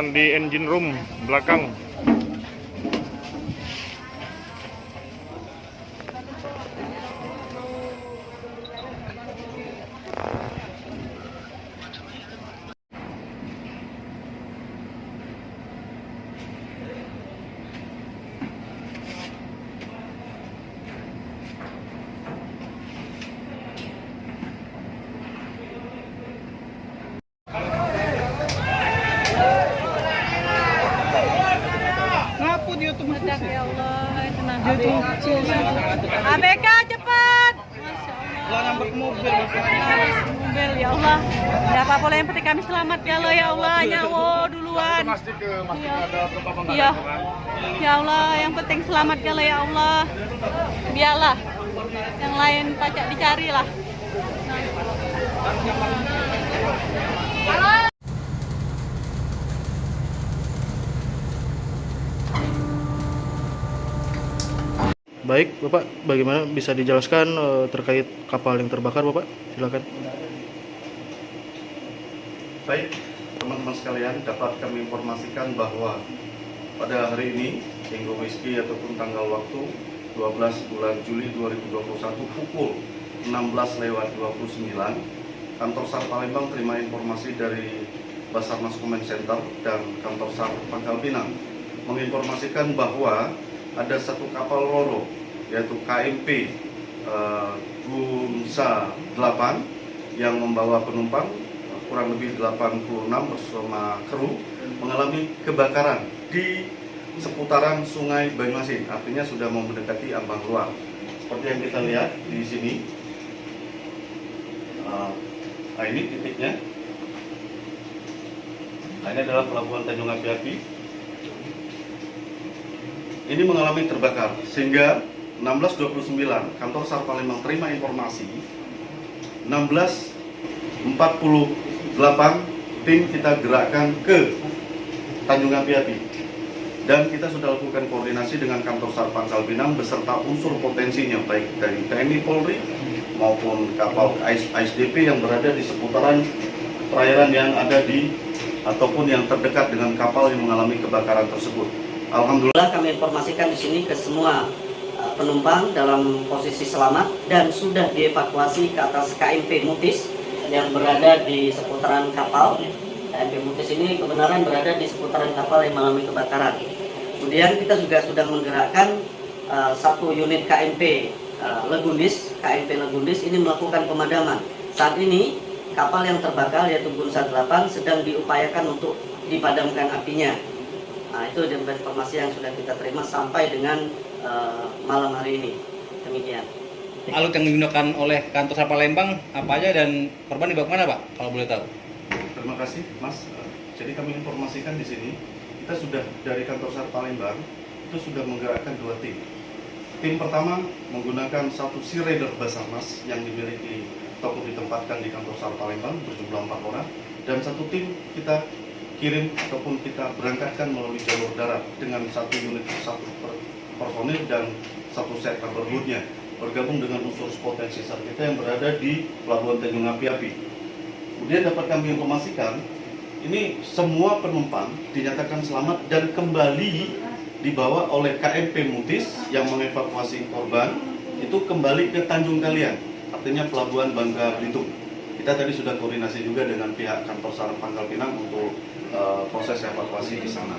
teman-teman di engine room belakang. Meledak ya Allah, tenang dulu. ABK cepat. Masya Allah. Nambah mobil. Mobil ya Allah. Tidak apa-apa yang penting kami selamat ya Allah ya Allah. Nyawa duluan. Iya. Ya Allah, yang penting selamat ya Allah ya Allah. Biarlah. Yang lain pacak dicari lah. Baik, Bapak, bagaimana bisa dijelaskan terkait kapal yang terbakar, Bapak? Silakan. Baik, teman-teman sekalian, dapat kami informasikan bahwa pada hari ini, Minggu Whisky ataupun tanggal waktu 12 bulan Juli 2021 pukul 16:29, Kantor SAR Palembang terima informasi dari Basarnas Command Center dan Kantor SAR Pangkal Pinang menginformasikan bahwa ada satu kapal ro-ro yaitu KMP Gunsa 8 yang membawa penumpang kurang lebih 86 bersama kru mengalami kebakaran di seputaran Sungai Banyuasin, artinya sudah mau mendekati ambang luar. Seperti yang kita lihat di sini, ini titiknya. Ini adalah pelabuhan Tanjung Api-Api. Ini mengalami terbakar sehingga 16:29 Kantor SAR Palembang terima informasi 16:48 tim kita gerakkan ke Tanjung Api-Api dan kita sudah lakukan koordinasi dengan Kantor SAR Pangkal Pinang beserta unsur potensinya baik dari TNI Polri maupun kapal ASDP yang berada di seputaran perairan yang ada di ataupun yang terdekat dengan kapal yang mengalami kebakaran tersebut. Alhamdulillah kami informasikan di sini ke semua penumpang dalam posisi selamat dan sudah dievakuasi ke atas KMP Mutis yang berada di seputaran kapal. KMP Mutis ini kebenaran berada di seputaran kapal yang mengalami kebakaran. Kemudian kita juga sudah menggerakkan satu unit KMP Legundis. KMP Legundis ini melakukan pemadaman. Saat ini kapal yang terbakar yaitu Gunsa 8 sedang diupayakan untuk dipadamkan apinya. Nah, itu informasi yang sudah kita terima sampai dengan malam hari ini. Demikian. Alut yang digunakan oleh Kantor SAR Palembang apa aja dan korban dibawa kemana, Pak? Kalau boleh tahu. Terima kasih, Mas. Jadi kami informasikan di sini, kita sudah dari Kantor SAR Palembang itu sudah menggerakkan 2 tim. Tim pertama menggunakan satu Sea Raider Basarnas yang dimiliki ataupun ditempatkan di Kantor SAR Palembang berjumlah 4 orang dan satu tim kita kirim ataupun kita berangkatkan melalui jalur darat dengan satu unit personil dan satu set kabelbootnya bergabung dengan unsur potensi SAR kita yang berada di Pelabuhan Tanjung Api-Api. Kemudian dapat kami informasikan ini semua penumpang dinyatakan selamat dan kembali dibawa oleh KMP Mutis yang mengevakuasi korban itu kembali ke Tanjung Kalian, artinya Pelabuhan Bangka Belitung. Kita tadi sudah koordinasi juga dengan pihak Kantor SAR Pangkal Pinang untuk proses evakuasi di sana.